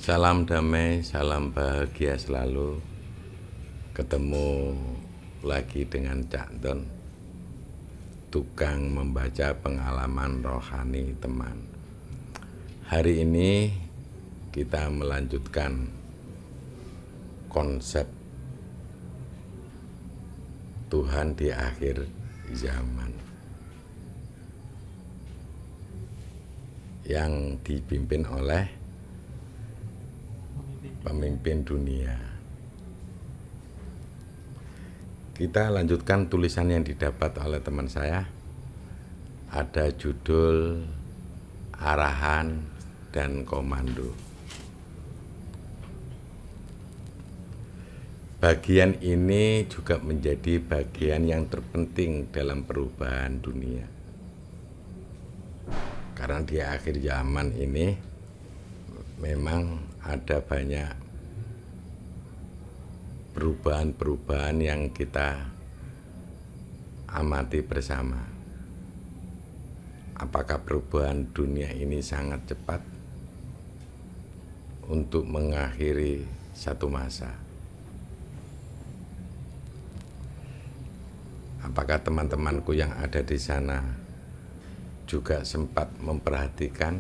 Salam damai, salam bahagia selalu. Ketemu lagi dengan Cak Don, tukang membaca pengalaman rohani teman. Hari ini kita melanjutkan konsep Tuhan di akhir zaman yang dipimpin oleh pemimpin dunia. Kita lanjutkan tulisan yang didapat oleh teman saya. Ada judul Arahan dan Komando. Bagian ini juga menjadi bagian yang terpenting dalam perubahan dunia. Karena di akhir zaman ini memang ada banyak perubahan-perubahan yang kita amati bersama. Apakah perubahan dunia ini sangat cepat untuk mengakhiri satu masa? Apakah teman-temanku yang ada di sana juga sempat memperhatikan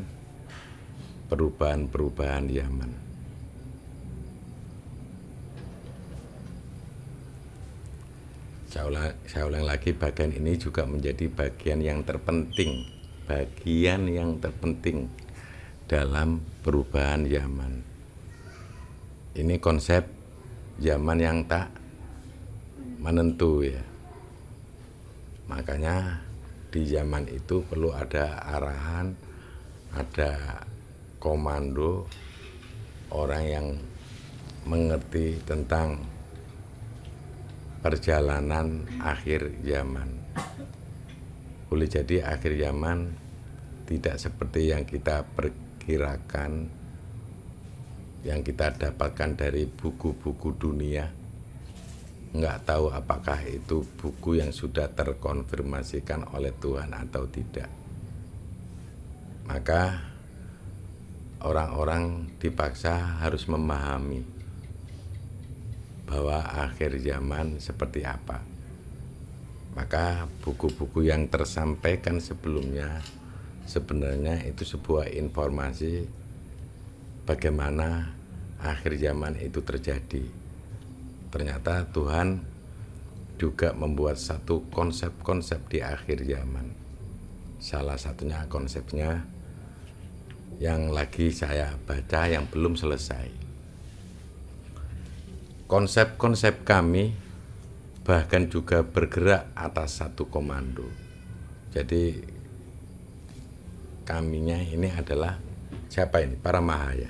perubahan-perubahan zaman? Saya ulang lagi, bagian ini juga menjadi bagian yang terpenting dalam perubahan zaman. Ini konsep zaman yang tak menentu ya. Makanya di zaman itu perlu ada arahan, ada komando, orang yang mengerti tentang perjalanan akhir zaman. Boleh jadi akhir zaman tidak seperti yang kita perkirakan, yang kita dapatkan dari buku-buku dunia. Nggak tahu apakah itu buku yang sudah terkonfirmasikan oleh Tuhan atau tidak. Maka orang-orang dipaksa harus memahami bahwa akhir zaman seperti apa. Maka buku-buku yang tersampaikan sebelumnya sebenarnya itu sebuah informasi bagaimana akhir zaman itu terjadi. Ternyata Tuhan juga membuat satu konsep-konsep di akhir zaman. Salah satunya konsepnya yang lagi saya baca yang belum selesai. Konsep-konsep kami bahkan juga bergerak atas satu komando. Jadi kaminya ini adalah siapa ini? Para Mahaya.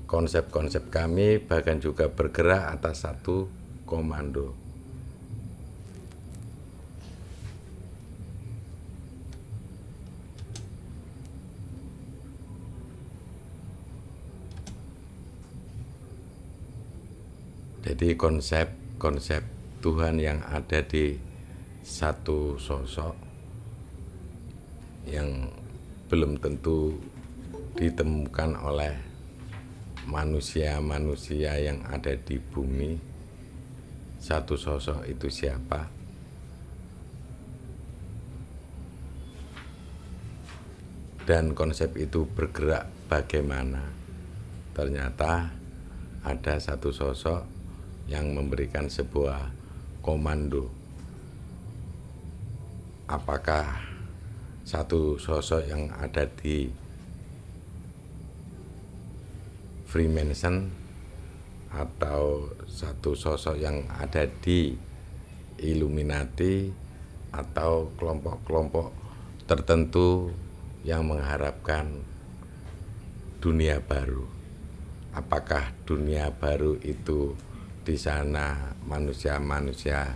Konsep-konsep kami bahkan juga bergerak atas satu komando. Jadi konsep Tuhan yang ada di satu sosok yang belum tentu ditemukan oleh manusia-manusia yang ada di bumi. Satu sosok itu siapa? Dan konsep itu bergerak bagaimana? Ternyata ada satu sosok yang memberikan sebuah komando. Apakah satu sosok yang ada di Freemason atau satu sosok yang ada di Illuminati atau kelompok-kelompok tertentu yang mengharapkan dunia baru? Apakah dunia baru itu di sana manusia-manusia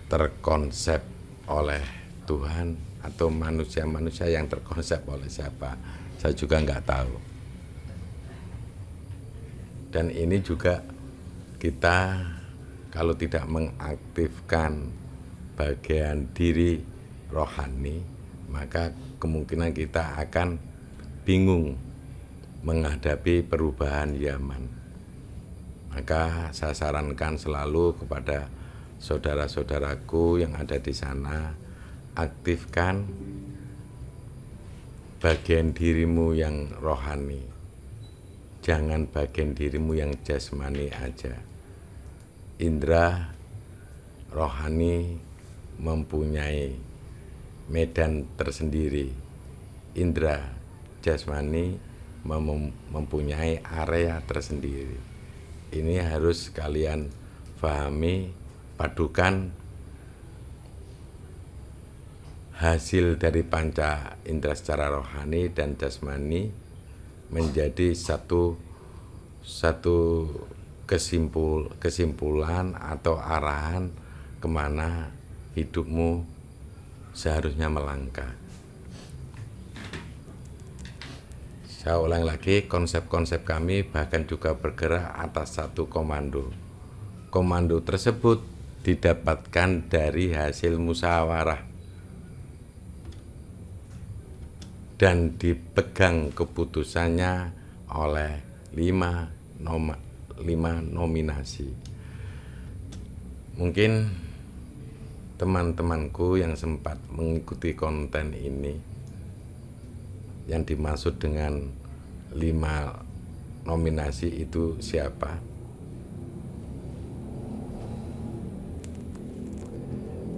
terkonsep oleh Tuhan atau manusia-manusia yang terkonsep oleh siapa? Saya juga nggak tahu. Dan ini juga kita kalau tidak mengaktifkan bagian diri rohani, maka kemungkinan kita akan bingung menghadapi perubahan zaman. Maka saya sarankan selalu kepada saudara-saudaraku yang ada di sana, aktifkan bagian dirimu yang rohani. Jangan bagian dirimu yang jasmani aja. Indra rohani mempunyai medan tersendiri. Indra jasmani mempunyai area tersendiri. Ini harus kalian pahami, padukan hasil dari panca indera secara rohani dan jasmani menjadi satu kesimpulan atau arahan kemana hidupmu seharusnya melangkah. Saya ulang lagi, konsep-konsep kami bahkan juga bergerak atas satu komando. Komando tersebut didapatkan dari hasil musyawarah dan dipegang keputusannya oleh 5 nominasi. Mungkin teman-temanku yang sempat mengikuti konten ini, yang dimaksud dengan 5 nominasi itu siapa?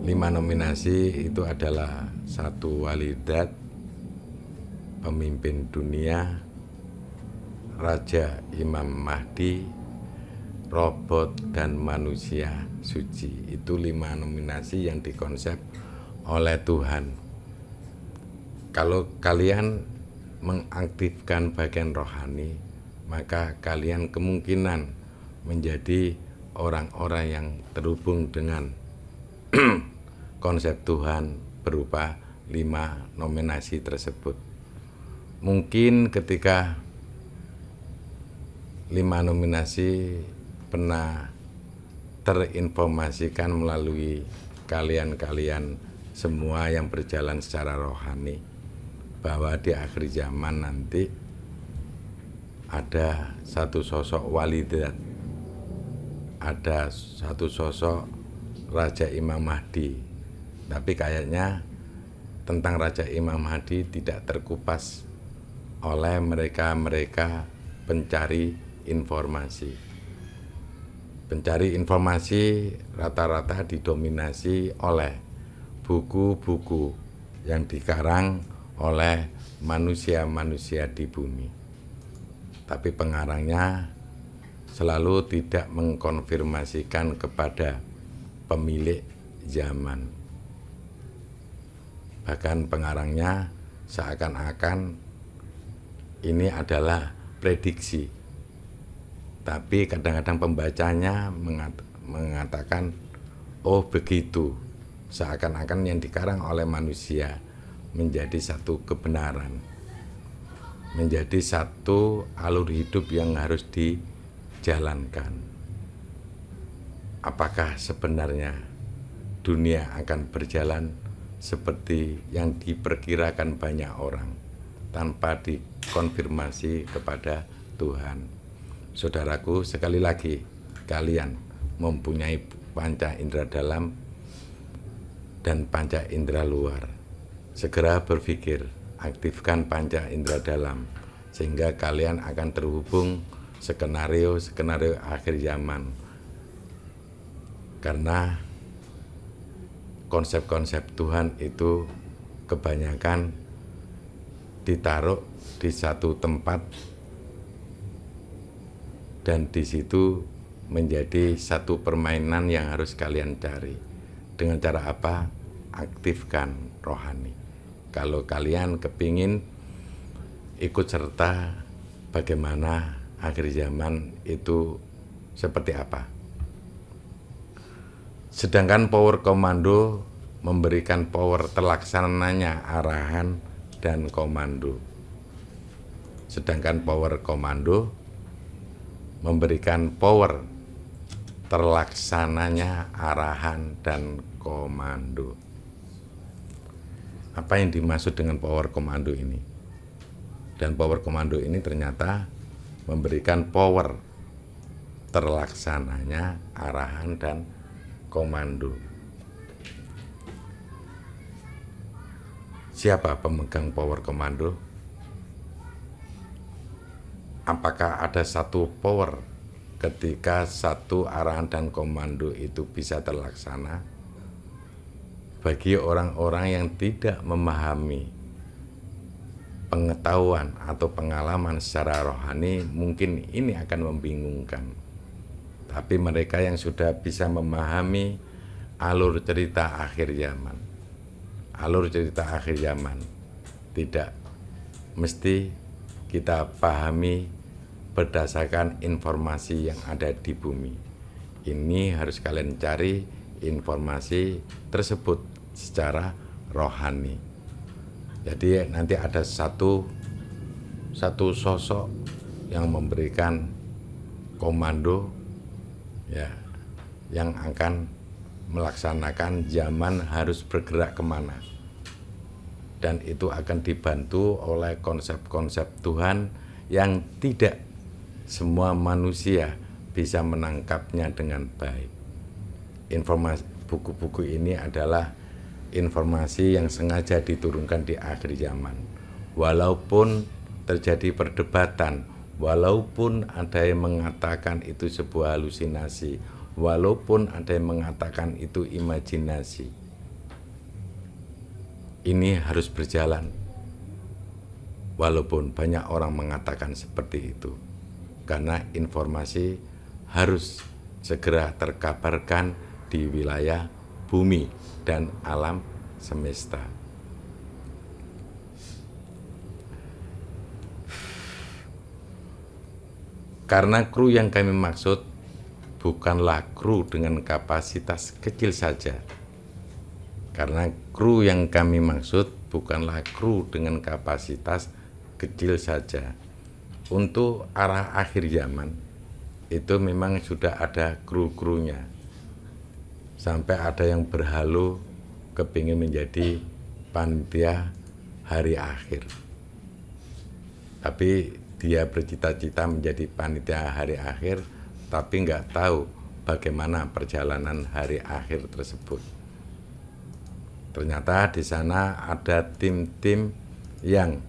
5 nominasi itu adalah 1 walidat, pemimpin dunia, Raja Imam Mahdi, robot dan manusia suci. Itu 5 nominasi yang dikonsep oleh Tuhan. Kalau kalian mengaktifkan bagian rohani, maka kalian kemungkinan menjadi orang-orang yang terhubung dengan konsep Tuhan berupa 5 nominasi tersebut. Mungkin ketika 5 nominasi pernah terinformasikan melalui kalian-kalian semua yang berjalan secara rohani, bahwa di akhir zaman nanti ada satu sosok walidat, ada satu sosok Raja Imam Mahdi. Tapi kayaknya tentang Raja Imam Mahdi tidak terkupas oleh mereka pencari informasi. Pencari informasi rata-rata didominasi oleh buku-buku yang dikarang oleh manusia-manusia di bumi. Tapi pengarangnya selalu tidak mengkonfirmasikan kepada pemilik zaman. Bahkan pengarangnya seakan-akan ini adalah prediksi. Tapi kadang-kadang pembacanya mengatakan, oh begitu, seakan-akan yang dikarang oleh manusia menjadi satu kebenaran, menjadi satu alur hidup yang harus dijalankan. Apakah sebenarnya dunia akan berjalan seperti yang diperkirakan banyak orang tanpa dikonfirmasi kepada Tuhan? Saudaraku, sekali lagi, kalian mempunyai panca indera dalam dan panca indera luar. Segera berpikir, aktifkan panca indera dalam, sehingga kalian akan terhubung skenario akhir zaman. Karena konsep-konsep Tuhan itu kebanyakan ditaruh di satu tempat, dan di situ menjadi satu permainan yang harus kalian cari. Dengan cara apa? Aktifkan rohani. Kalau kalian kepingin ikut serta bagaimana akhir zaman itu seperti apa. Sedangkan power komando memberikan power terlaksananya arahan dan komando. Sedangkan power komando memberikan power terlaksananya arahan dan komando. Apa yang dimaksud dengan power komando ini? Dan power komando ini ternyata memberikan power terlaksananya arahan dan komando. Siapa pemegang power komando? Apakah ada satu power ketika satu arahan dan komando itu bisa terlaksana? Bagi orang-orang yang tidak memahami pengetahuan atau pengalaman secara rohani, mungkin ini akan membingungkan. Tapi mereka yang sudah bisa memahami alur cerita akhir zaman, tidak mesti kita pahami berdasarkan informasi yang ada di bumi. Ini harus kalian cari informasi tersebut secara rohani. Jadi nanti ada satu sosok yang memberikan komando ya, yang akan melaksanakan zaman harus bergerak kemana. Dan itu akan dibantu oleh konsep-konsep Tuhan yang tidak semua manusia bisa menangkapnya dengan baik. Informasi buku-buku ini adalah informasi yang sengaja diturunkan di akhir zaman. Walaupun terjadi perdebatan, walaupun ada yang mengatakan itu sebuah halusinasi, walaupun ada yang mengatakan itu imajinasi, ini harus berjalan. Walaupun banyak orang mengatakan seperti itu, karena informasi harus segera terkabarkan di wilayah bumi dan alam semesta. Karena kru yang kami maksud bukanlah kru dengan kapasitas kecil saja. Karena kru yang kami maksud bukanlah kru dengan kapasitas kecil saja. Untuk arah akhir zaman itu memang sudah ada kru-krunya. Sampai ada yang berhalu kepingin menjadi panitia hari akhir. Tapi dia bercita-cita menjadi panitia hari akhir, tapi nggak tahu bagaimana perjalanan hari akhir tersebut. Ternyata di sana ada tim-tim yang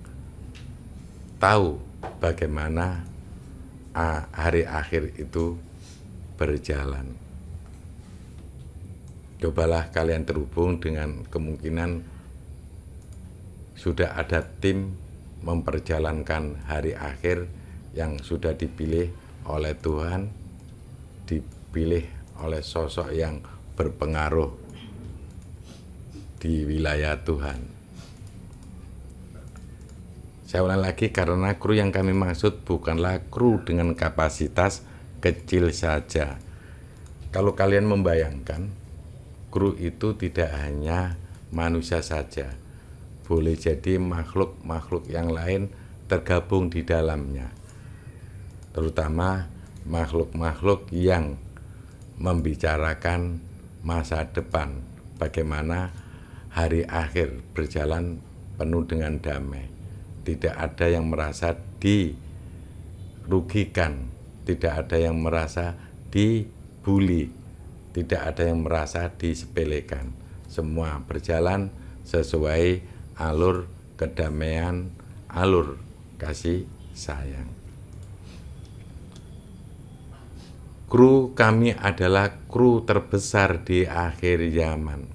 tahu bagaimana hari akhir itu berjalan. Cobalah kalian terhubung dengan kemungkinan sudah ada tim memperjalankan hari akhir yang sudah dipilih oleh Tuhan, dipilih oleh sosok yang berpengaruh di wilayah Tuhan. Saya ulang lagi, karena kru yang kami maksud bukanlah kru dengan kapasitas kecil saja. Kalau kalian membayangkan, kru itu tidak hanya manusia saja, boleh jadi makhluk-makhluk yang lain tergabung di dalamnya, terutama makhluk-makhluk yang membicarakan masa depan, bagaimana hari akhir berjalan penuh dengan damai. Tidak ada yang merasa dirugikan, tidak ada yang merasa dibully, tidak ada yang merasa disepelekan. Semua berjalan sesuai alur kedamaian, alur kasih sayang. Kru kami adalah kru terbesar di akhir zaman.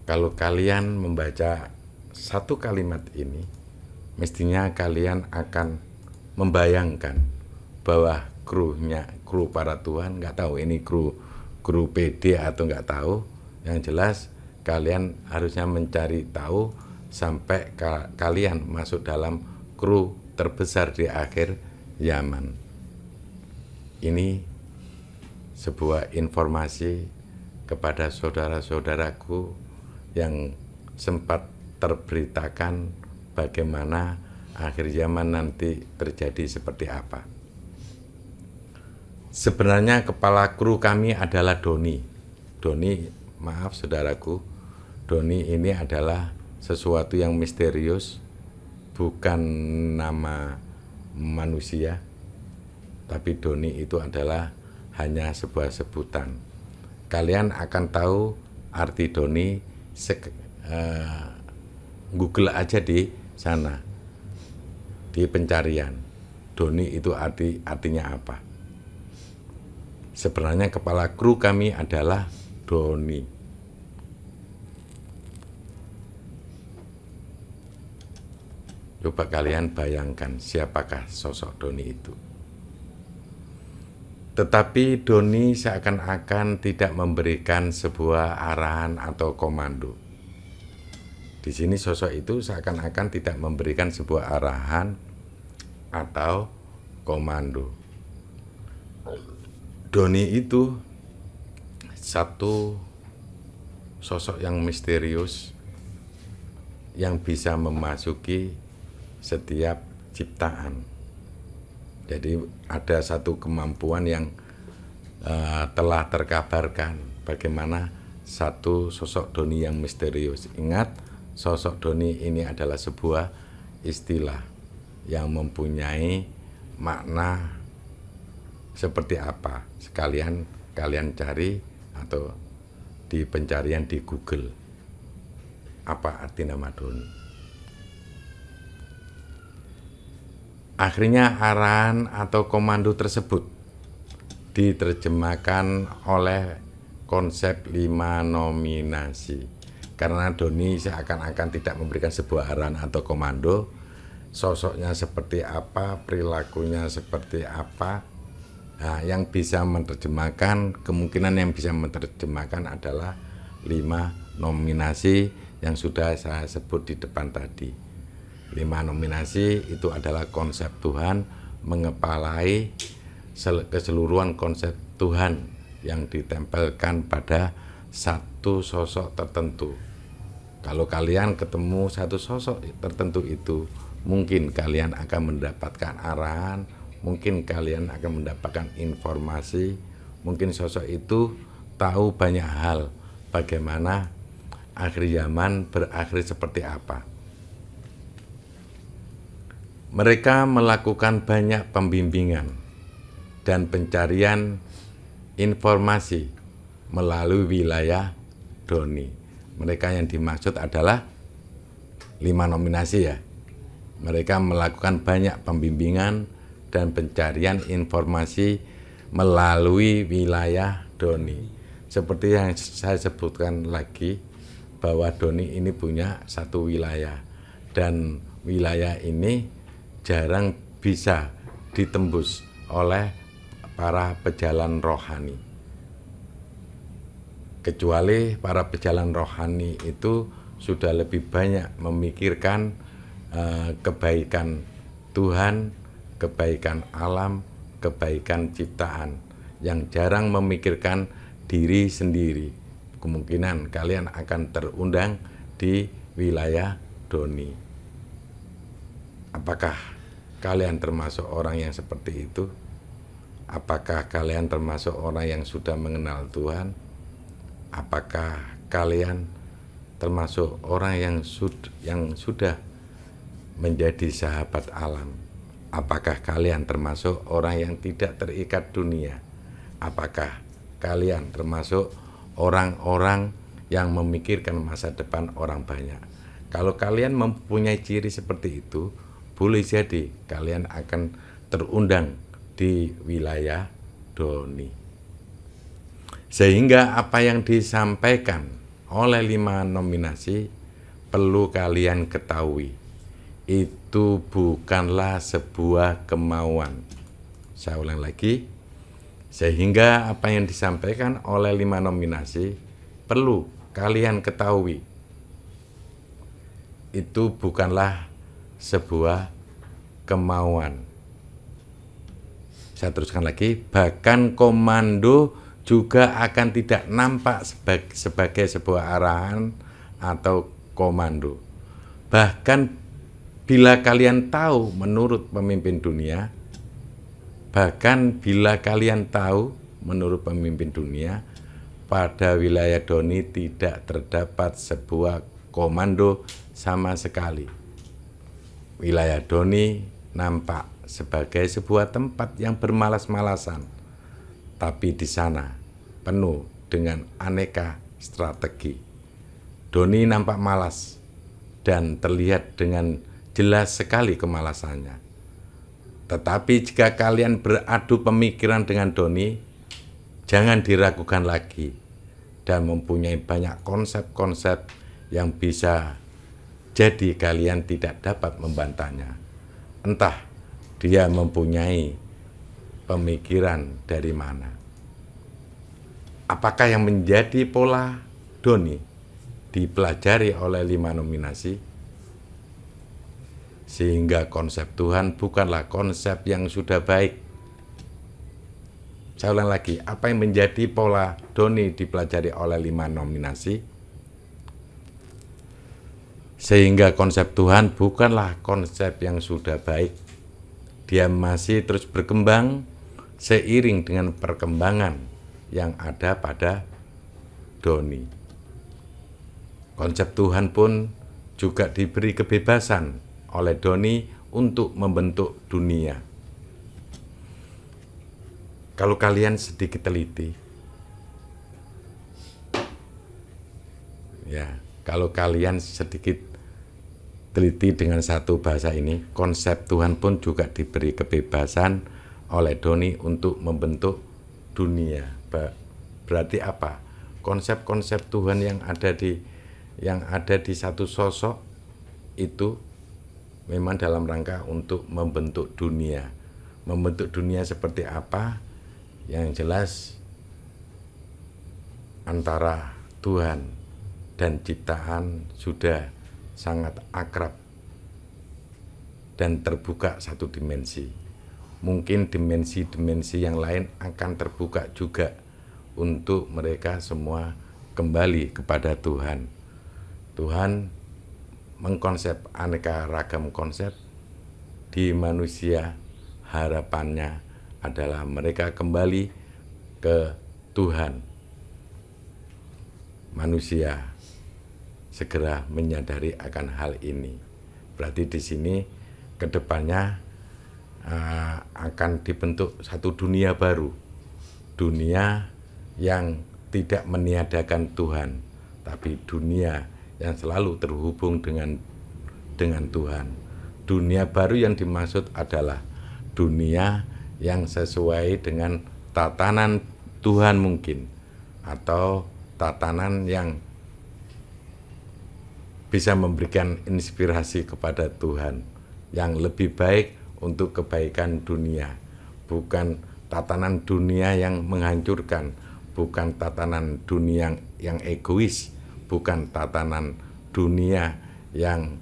Kalau kalian membaca satu kalimat ini, mestinya kalian akan membayangkan bahwa kru para Tuhan, nggak tahu ini kru PD atau nggak tahu, yang jelas kalian harusnya mencari tahu sampai kalian masuk dalam kru terbesar di akhir zaman. Ini sebuah informasi kepada saudara-saudaraku yang sempat terberitakan bagaimana akhir zaman nanti terjadi seperti apa. Sebenarnya kepala kru kami adalah Doni. Maaf saudaraku, Doni ini adalah sesuatu yang misterius, bukan nama manusia, tapi Doni itu adalah hanya sebuah sebutan. Kalian akan tahu arti Doni, Google aja di sana, di pencarian. Doni itu artinya apa? Sebenarnya kepala kru kami adalah Doni. Coba kalian bayangkan siapakah sosok Doni itu. Tetapi Doni seakan-akan tidak memberikan sebuah arahan atau komando. Di sini sosok itu seakan-akan tidak memberikan sebuah arahan atau komando. Doni itu satu sosok yang misterius yang bisa memasuki setiap ciptaan. Jadi ada satu kemampuan yang telah terkabarkan bagaimana satu sosok Doni yang misterius. Ingat, sosok Doni ini adalah sebuah istilah yang mempunyai makna seperti apa. Sekalian kalian cari atau di pencarian di Google, apa arti nama Doni. Akhirnya arahan atau komando tersebut diterjemahkan oleh konsep 5 nominasi. Karena Doni seakan-akan tidak memberikan sebuah arahan atau komando, sosoknya seperti apa, perilakunya seperti apa. Nah, yang bisa menerjemahkan, kemungkinan yang bisa menerjemahkan adalah 5 nominasi yang sudah saya sebut di depan tadi. 5 nominasi itu adalah konsep Tuhan mengepalai keseluruhan konsep Tuhan yang ditempelkan pada satu sosok tertentu. Kalau kalian ketemu satu sosok tertentu itu, mungkin kalian akan mendapatkan arahan, mungkin kalian akan mendapatkan informasi, mungkin sosok itu tahu banyak hal, bagaimana akhir zaman berakhir seperti apa. Mereka melakukan banyak pembimbingan dan pencarian informasi melalui wilayah Doni. Mereka yang dimaksud adalah 5 nominasi ya. Mereka melakukan banyak pembimbingan dan pencarian informasi melalui wilayah Doni. Seperti yang saya sebutkan lagi, bahwa Doni ini punya satu wilayah, dan wilayah ini jarang bisa ditembus oleh para pejalan rohani. Kecuali para pejalan rohani itu sudah lebih banyak memikirkan kebaikan Tuhan, kebaikan alam, kebaikan ciptaan, yang jarang memikirkan diri sendiri. Kemungkinan kalian akan terundang di wilayah Doni. Apakah kalian termasuk orang yang seperti itu? Apakah kalian termasuk orang yang sudah mengenal Tuhan? Apakah kalian termasuk orang yang sudah menjadi sahabat alam? Apakah kalian termasuk orang yang tidak terikat dunia? Apakah kalian termasuk orang-orang yang memikirkan masa depan orang banyak? Kalau kalian mempunyai ciri seperti itu, boleh jadi kalian akan terundang di wilayah Doni. Sehingga apa yang disampaikan oleh 5 nominasi perlu kalian ketahui, itu bukanlah sebuah kemauan. Saya ulang lagi, sehingga apa yang disampaikan oleh 5 nominasi perlu kalian ketahui, itu bukanlah sebuah kemauan. Saya teruskan lagi, bahkan komando juga akan tidak nampak sebagai sebuah arahan atau komando. Bahkan bila kalian tahu menurut pemimpin dunia, pada wilayah Doni tidak terdapat sebuah komando sama sekali. wilayah Doni nampak sebagai sebuah tempat yang bermalas-malasan, tapi di sana penuh dengan aneka strategi. Doni nampak malas dan terlihat dengan jelas sekali kemalasannya. Tetapi jika kalian beradu pemikiran dengan Doni, jangan diragukan lagi dan mempunyai banyak konsep-konsep yang bisa jadi kalian tidak dapat membantahnya. Entah dia mempunyai pemikiran dari mana. Apakah yang menjadi pola Doni dipelajari oleh 5 nominasi? Sehingga konsep Tuhan bukanlah konsep yang sudah baik. Saya ulang lagi, apa yang menjadi pola Doni dipelajari oleh 5 nominasi? Sehingga konsep Tuhan bukanlah konsep yang sudah baik. Dia masih terus berkembang seiring dengan perkembangan yang ada pada Doni. Konsep Tuhan pun juga diberi kebebasan oleh Doni untuk membentuk dunia. Kalau kalian sedikit teliti, kalau kalian sedikit teliti dengan satu bahasa ini, konsep Tuhan pun juga diberi kebebasan oleh Doni untuk membentuk dunia. Berarti apa? Konsep-konsep Tuhan yang ada di satu sosok itu memang dalam rangka untuk membentuk dunia. Membentuk dunia seperti apa? Yang jelas antara Tuhan dan ciptaan sudah sangat akrab dan terbuka satu dimensi. Mungkin dimensi-dimensi yang lain akan terbuka juga untuk mereka semua kembali kepada Tuhan. Tuhan mengkonsep aneka ragam konsep di manusia. Harapannya adalah mereka kembali ke Tuhan. Manusia segera menyadari akan hal ini. Berarti di sini kedepannya akan dibentuk satu dunia baru. Dunia yang tidak meniadakan Tuhan, tapi dunia yang selalu terhubung dengan Tuhan. Dunia baru yang dimaksud adalah dunia yang sesuai dengan tatanan Tuhan mungkin, atau tatanan yang bisa memberikan inspirasi kepada Tuhan yang lebih baik untuk kebaikan dunia. Bukan tatanan dunia yang menghancurkan, bukan tatanan dunia yang egois, bukan tatanan dunia yang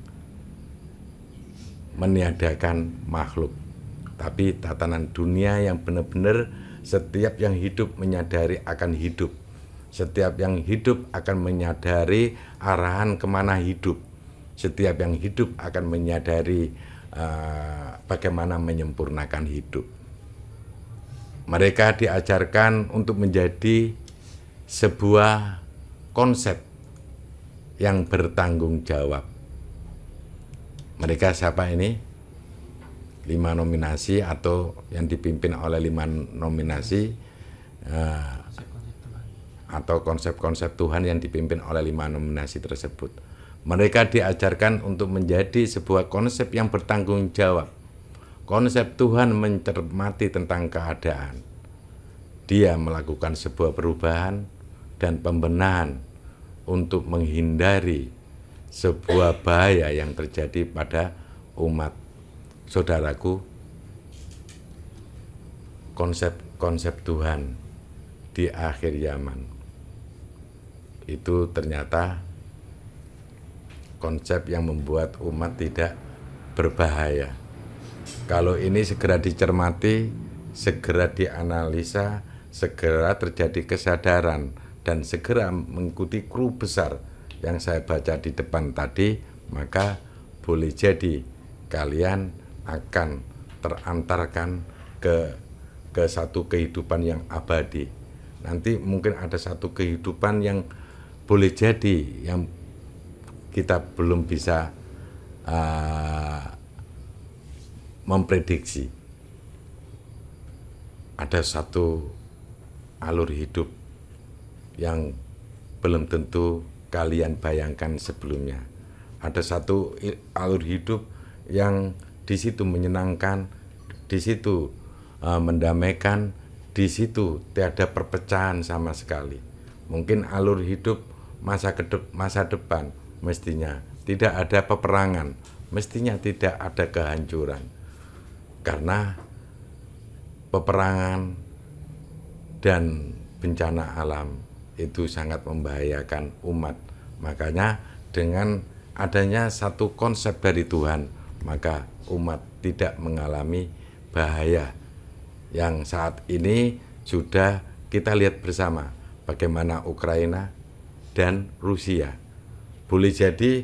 meniadakan makhluk, tapi tatanan dunia yang benar-benar setiap yang hidup menyadari akan hidup. Setiap yang hidup akan menyadari arahan kemana hidup. Setiap yang hidup akan menyadari bagaimana menyempurnakan hidup. Mereka diajarkan untuk menjadi sebuah konsep yang bertanggung jawab. Mereka siapa ini? 5 nominasi atau yang dipimpin oleh 5 nominasi atau konsep-konsep Tuhan yang dipimpin oleh 5 nominasi tersebut. Mereka diajarkan untuk menjadi sebuah konsep yang bertanggung jawab. Konsep Tuhan mencermati tentang keadaan. Dia melakukan sebuah perubahan dan pembenahan untuk menghindari sebuah bahaya yang terjadi pada umat. Saudaraku, konsep-konsep Tuhan di akhir zaman itu ternyata konsep yang membuat umat tidak berbahaya. Kalau ini segera dicermati, segera dianalisa, segera terjadi kesadaran, dan segera mengikuti kru besar yang saya baca di depan tadi, maka boleh jadi kalian akan terantarkan ke satu kehidupan yang abadi. Nanti mungkin ada satu kehidupan yang boleh jadi yang kita belum bisa memprediksi ada satu alur hidup yang belum tentu kalian bayangkan sebelumnya. Ada satu alur hidup yang di situ menyenangkan, di situ mendamaikan, di situ tiada perpecahan sama sekali. Mungkin alur hidup masa depan mestinya tidak ada peperangan, mestinya tidak ada kehancuran. Karena peperangan dan bencana alam itu sangat membahayakan umat. Makanya dengan adanya satu konsep dari Tuhan, maka umat tidak mengalami bahaya yang saat ini sudah kita lihat bersama bagaimana Ukraina dan Rusia. Boleh jadi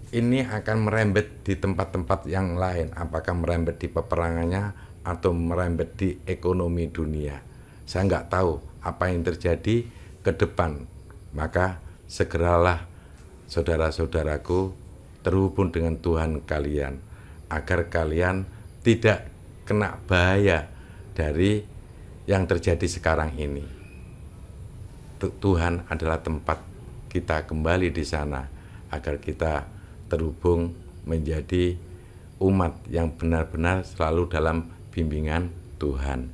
ini akan merembet di tempat-tempat yang lain, apakah merembet di peperangannya atau merembet di ekonomi dunia. Saya nggak tahu apa yang terjadi ke depan, maka segeralah saudara-saudaraku terhubung dengan Tuhan kalian, agar kalian tidak kena bahaya dari yang terjadi sekarang ini. Tuhan adalah tempat kita kembali di sana, agar kita terhubung menjadi umat yang benar-benar selalu dalam bimbingan Tuhan.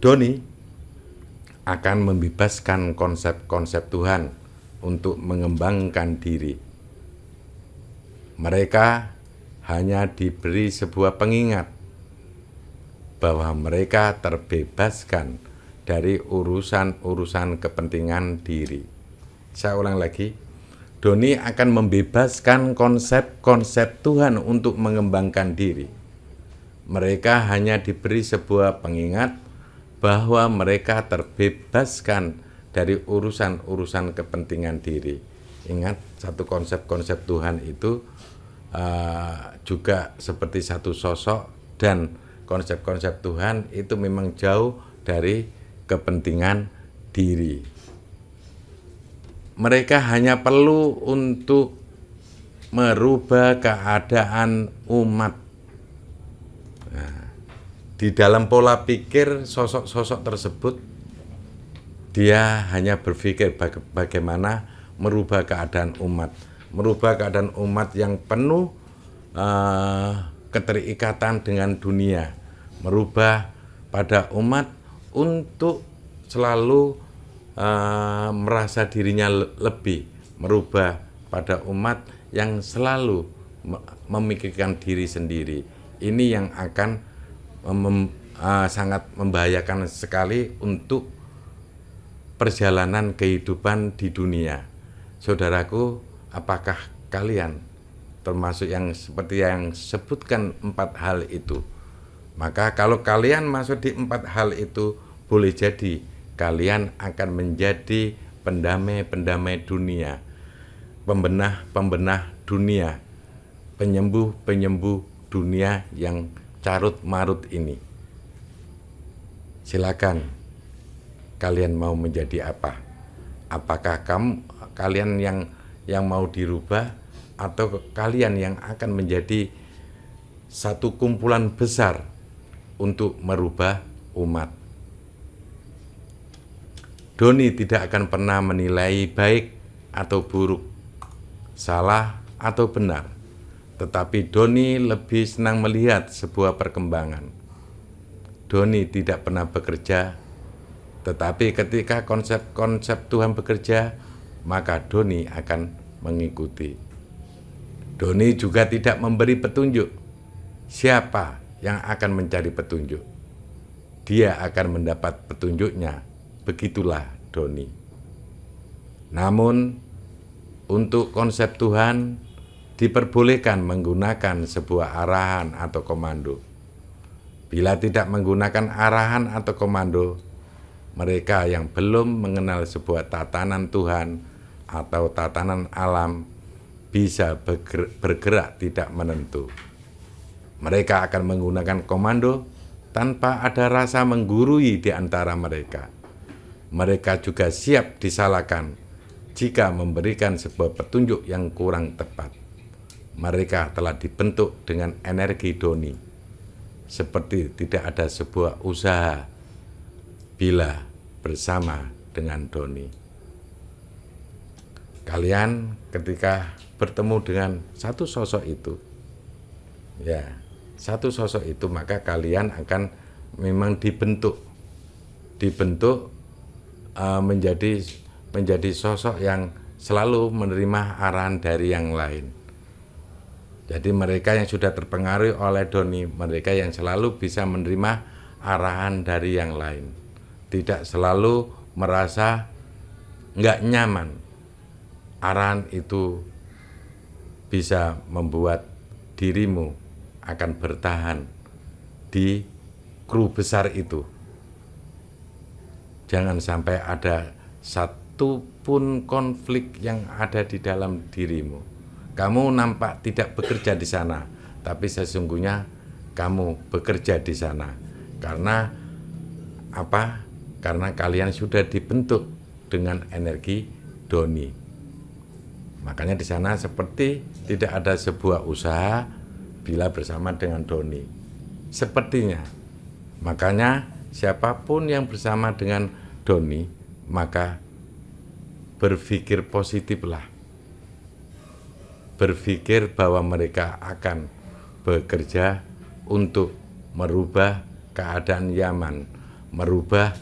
Doni akan membebaskan konsep-konsep Tuhan untuk mengembangkan diri. Mereka hanya diberi sebuah pengingat bahwa mereka terbebaskan dari urusan-urusan kepentingan diri. Saya ulang lagi, Doni akan membebaskan konsep-konsep Tuhan untuk mengembangkan diri. Mereka hanya diberi sebuah pengingat bahwa mereka terbebaskan dari urusan-urusan kepentingan diri. Ingat, satu konsep-konsep Tuhan itu juga seperti satu sosok, dan konsep-konsep Tuhan itu memang jauh dari kepentingan diri. Mereka hanya perlu untuk merubah keadaan umat. Di dalam pola pikir sosok-sosok tersebut, dia hanya berpikir bagaimana merubah keadaan umat. Merubah keadaan umat yang penuh keterikatan dengan dunia. Merubah pada umat untuk selalu merasa dirinya lebih. Merubah pada umat yang selalu memikirkan diri sendiri. Ini yang akan sangat membahayakan sekali untuk perjalanan kehidupan di dunia. Saudaraku, apakah kalian termasuk yang seperti yang sebutkan 4 hal itu? Maka kalau kalian masuk di 4 hal itu, boleh jadi kalian akan menjadi pendamai-pendamai dunia, pembenah-pembenah dunia, penyembuh-penyembuh dunia yang carut marut ini. Silakan kalian mau menjadi apa? Apakah kalian yang mau dirubah, atau kalian yang akan menjadi satu kumpulan besar untuk merubah umat? Doni tidak akan pernah menilai baik atau buruk, salah atau benar. Tetapi Doni lebih senang melihat sebuah perkembangan. Doni tidak pernah bekerja, tetapi ketika konsep-konsep Tuhan bekerja, maka Doni akan mengikuti. Doni juga tidak memberi petunjuk siapa yang akan mencari petunjuk. Dia akan mendapat petunjuknya. Begitulah Doni. Namun, untuk konsep Tuhan diperbolehkan menggunakan sebuah arahan atau komando. Bila tidak menggunakan arahan atau komando, mereka yang belum mengenal sebuah tatanan Tuhan atau tatanan alam bisa bergerak tidak menentu. Mereka akan menggunakan komando tanpa ada rasa menggurui di antara mereka. Mereka juga siap disalahkan jika memberikan sebuah petunjuk yang kurang tepat. mereka telah dibentuk dengan energi doni, seperti tidak ada sebuah usaha bila bersama dengan doni. Kalian ketika bertemu dengan satu sosok itu, maka kalian akan memang dibentuk menjadi sosok yang selalu menerima arahan dari yang lain. Jadi mereka yang sudah terpengaruh oleh doni, mereka yang selalu bisa menerima arahan dari yang lain, tidak selalu merasa nggak nyaman. Arahan itu bisa membuat dirimu akan bertahan di kru besar itu. Jangan sampai ada satu pun konflik yang ada di dalam dirimu. Kamu nampak tidak bekerja di sana, tapi sesungguhnya kamu bekerja di sana. Karena apa? Karena kalian sudah dibentuk dengan energi doni. Makanya di sana seperti tidak ada sebuah usaha bila bersama dengan doni. Sepertinya. Makanya siapapun yang bersama dengan doni, maka berpikir positiflah. Berpikir bahwa mereka akan bekerja untuk merubah keadaan Yaman, merubah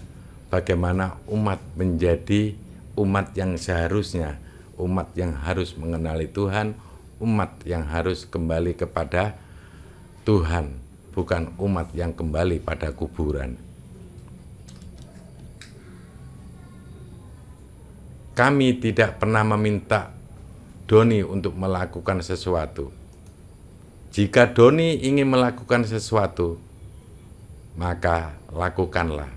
bagaimana umat menjadi umat yang seharusnya, umat yang harus mengenali Tuhan, umat yang harus kembali kepada Tuhan, bukan umat yang kembali pada kuburan. Kami tidak pernah meminta doni untuk melakukan sesuatu. Jika doni ingin melakukan sesuatu, maka lakukanlah.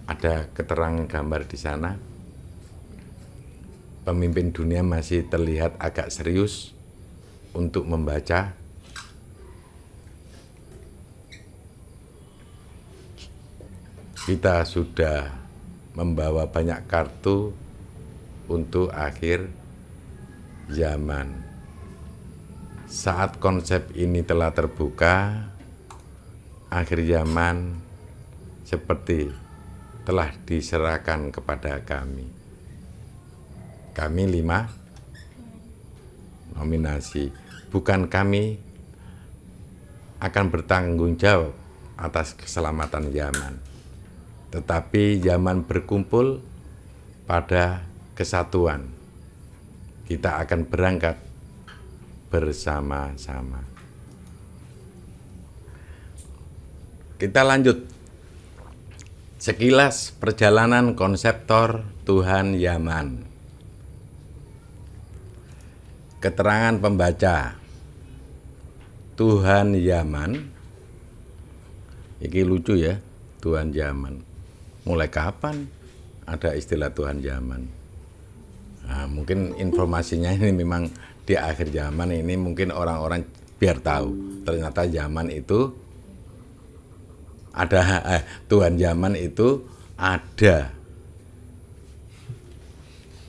Ada keterangan gambar di sana. Pemimpin dunia masih terlihat agak serius untuk membaca. Kita sudah membawa banyak kartu untuk akhir zaman. Saat konsep ini telah terbuka, akhir zaman seperti telah diserahkan kepada kami. Kami 5 nominasi. Bukan kami akan bertanggung jawab atas keselamatan zaman, tetapi zaman berkumpul pada kesatuan. Kita akan berangkat bersama-sama. Kita lanjut. Sekilas perjalanan konseptor Tuhan Yaman. Keterangan pembaca. Tuhan Yaman. Ini lucu ya, Tuhan Yaman. Mulai kapan ada istilah Tuhan Yaman? Nah, mungkin informasinya ini memang di akhir zaman ini mungkin orang-orang biar tahu. Ternyata zaman itu ada, Tuhan Yaman itu ada.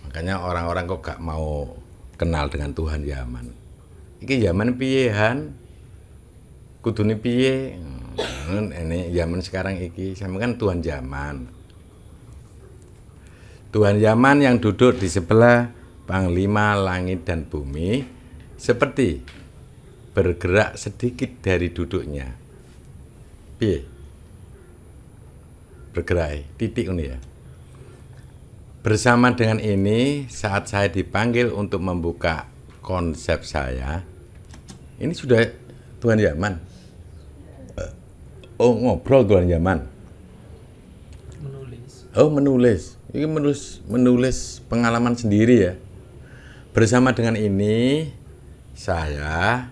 Makanya orang-orang kok gak mau kenal dengan Tuhan Yaman. Iki zaman piye Han? Kudune piye? Ini zaman sekarang iki sama kan Tuhan Yaman. Tuhan Yaman yang duduk di sebelah Panglima Langit dan Bumi seperti bergerak sedikit dari duduknya. Piye? Bergerak titik ini ya. Bersama dengan ini, saat saya dipanggil untuk membuka konsep saya, ini sudah Tuhan Yaman. Oh, ngobrol Tuhan Yaman. Menulis. Oh, menulis. Ini menulis pengalaman sendiri ya. Bersama dengan ini, saat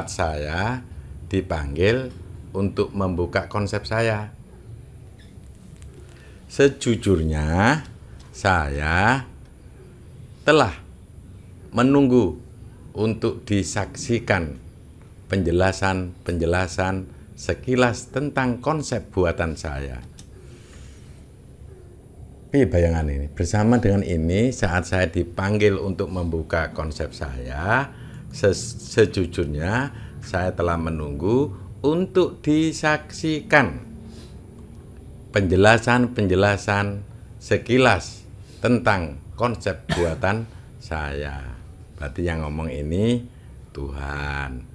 saya dipanggil untuk membuka konsep saya. Sejujurnya, saya telah menunggu untuk disaksikan penjelasan sekilas tentang konsep buatan saya. bayangan ini. Bersama dengan ini, saat saya dipanggil untuk membuka konsep saya, sejujurnya saya telah menunggu untuk disaksikan penjelasan-penjelasan sekilas tentang konsep buatan saya. Berarti yang ngomong ini Tuhan.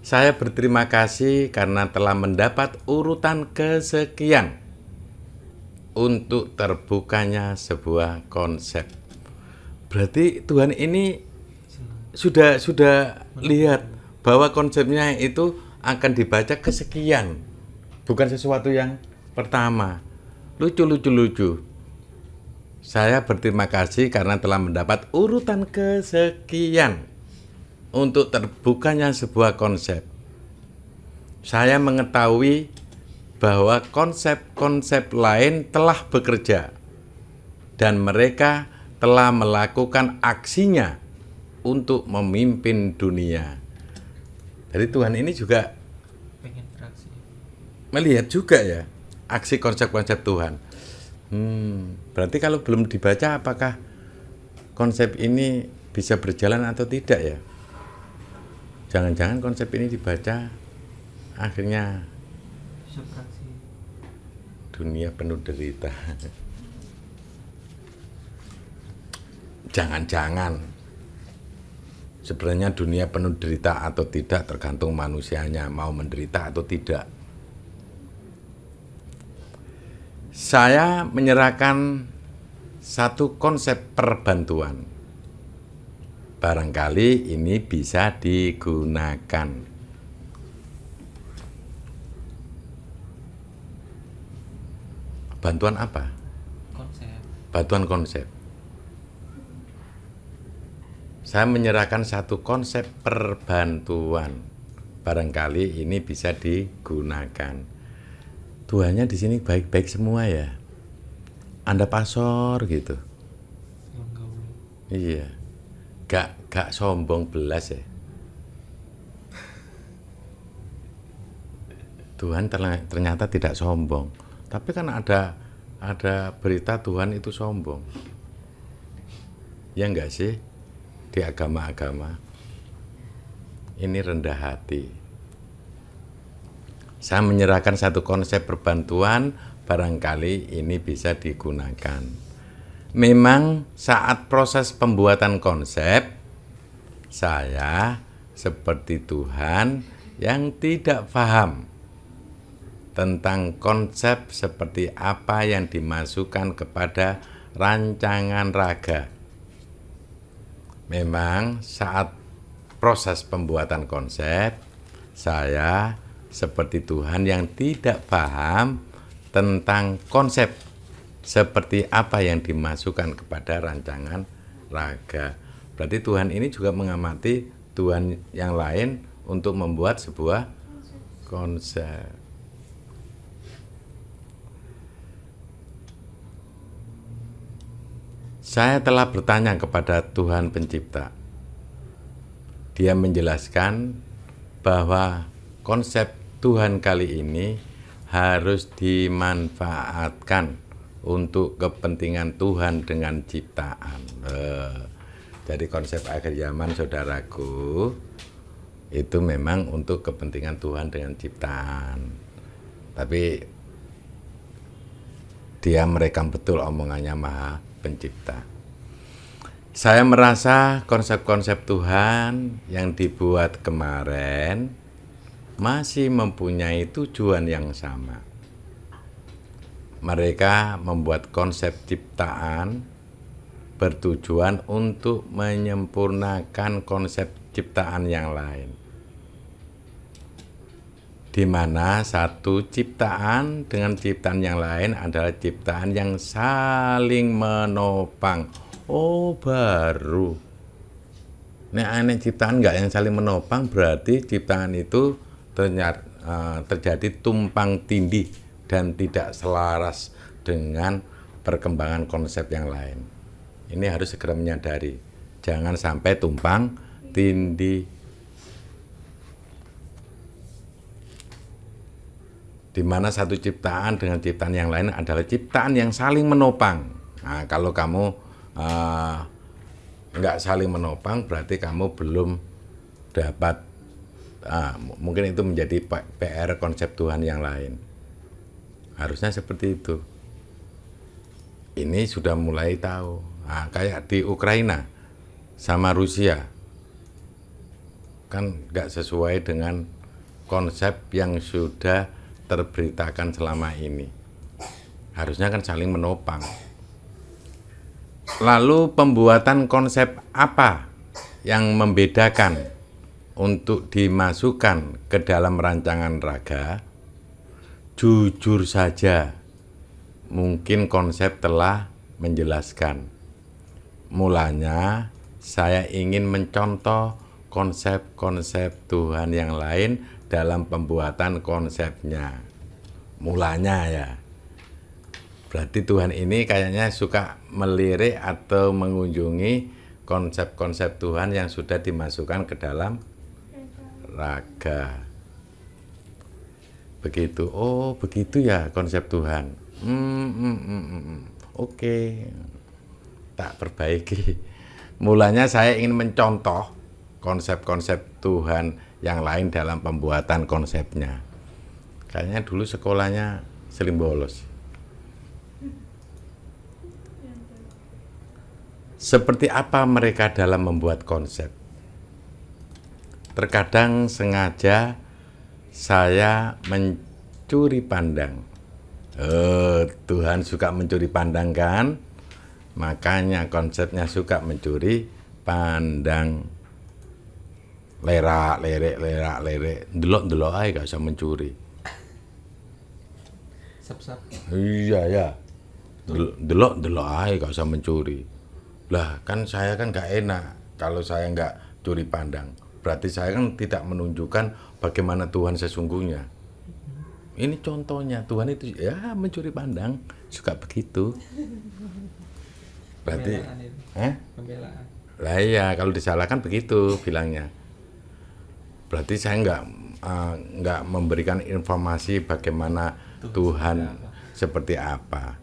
Saya berterima kasih karena telah mendapat urutan kesekian untuk terbukanya sebuah konsep. Berarti Tuhan ini sudah lihat bahwa konsepnya itu akan dibaca kesekian, bukan sesuatu yang pertama. Lucu. Saya berterima kasih karena telah mendapat urutan kesekian untuk terbukanya sebuah konsep. Saya mengetahui bahwa konsep-konsep lain telah bekerja dan mereka telah melakukan aksinya untuk memimpin dunia. Jadi Tuhan ini juga melihat juga ya aksi konsep-konsep Tuhan. Berarti kalau belum dibaca, apakah konsep ini bisa berjalan atau tidak ya? Jangan-jangan konsep ini dibaca, akhirnya dunia penuh derita. Jangan-jangan sebenarnya dunia penuh derita atau tidak tergantung manusianya mau menderita atau tidak. Saya menyerahkan satu konsep perbantuan. Barangkali ini bisa digunakan. Bantuan apa? Bantuan konsep. Saya menyerahkan satu konsep perbantuan. Barangkali ini bisa digunakan. Tuhannya di sini baik-baik semua ya. Anda pasor gitu. Iya. Gak sombong belas ya. Tuhan ternyata tidak sombong. Tapi kan ada berita Tuhan itu sombong. Ya enggak sih? Di agama-agama. Ini rendah hati. Saya menyerahkan satu konsep perbantuan, barangkali ini bisa digunakan. Memang saat proses pembuatan konsep, saya seperti Tuhan yang tidak paham tentang konsep seperti apa yang dimasukkan kepada rancangan raga. Memang saat proses pembuatan konsep, saya seperti Tuhan yang tidak paham tentang konsep seperti apa yang dimasukkan kepada rancangan raga. Berarti Tuhan ini juga mengamati Tuhan yang lain untuk membuat sebuah konsep. Saya telah bertanya kepada Tuhan Pencipta. Dia menjelaskan bahwa konsep Tuhan kali ini harus dimanfaatkan untuk kepentingan Tuhan dengan ciptaan. Jadi konsep akhir zaman, saudaraku, itu memang untuk kepentingan Tuhan dengan ciptaan. Tapi dia merekam betul omongannya Maha Pencipta. Saya merasa konsep-konsep Tuhan yang dibuat kemarin masih mempunyai tujuan yang sama. Mereka membuat konsep ciptaan bertujuan untuk menyempurnakan konsep ciptaan yang lain, di mana satu ciptaan dengan ciptaan yang lain adalah ciptaan yang saling menopang. Oh, baru. Nek ciptaan enggak yang saling menopang, berarti ciptaan itu terjadi tumpang tindih dan tidak selaras dengan perkembangan konsep yang lain. Ini harus segera menyadari, jangan sampai tumpang tindih. Di mana satu ciptaan dengan ciptaan yang lain adalah ciptaan yang saling menopang. Nah, kalau kamu nggak saling menopang, berarti kamu belum dapat. Mungkin itu menjadi PR konsep Tuhan yang lain. Harusnya seperti itu. Ini sudah mulai tahu. Nah, kayak di Ukraina sama Rusia, kan nggak sesuai dengan konsep yang sudah terberitakan selama ini. Harusnya kan saling menopang. Lalu pembuatan konsep apa yang membedakan untuk dimasukkan ke dalam rancangan raga? Jujur saja, mungkin konsep telah menjelaskan. Mulanya saya ingin mencontoh konsep-konsep Tuhan yang lain dalam pembuatan konsepnya. Mulanya ya. Berarti Tuhan ini kayaknya suka melirik atau mengunjungi konsep-konsep Tuhan yang sudah dimasukkan ke dalam raga. Begitu. Oh, begitu ya konsep Tuhan. Oke. Tak perbaiki. Mulanya saya ingin mencontoh konsep-konsep Tuhan yang lain dalam pembuatan konsepnya. Kayaknya dulu sekolahnya sering bolos. Seperti apa mereka dalam membuat konsep? Terkadang sengaja saya mencuri pandang. Tuhan suka mencuri pandang kan? Makanya konsepnya suka mencuri pandang. Lerak, lerek. Delok aja gak usah mencuri. Sap-sap. Iya ya. Delok aja gak usah mencuri. Lah kan saya kan gak enak kalau saya gak curi pandang. Berarti saya kan tidak menunjukkan bagaimana Tuhan sesungguhnya. Ini contohnya, Tuhan itu ya mencuri pandang, suka begitu. Berarti Pembelaan. Lah iya, kalau disalahkan begitu bilangnya. Berarti saya nggak memberikan informasi bagaimana Tuhan seperti apa.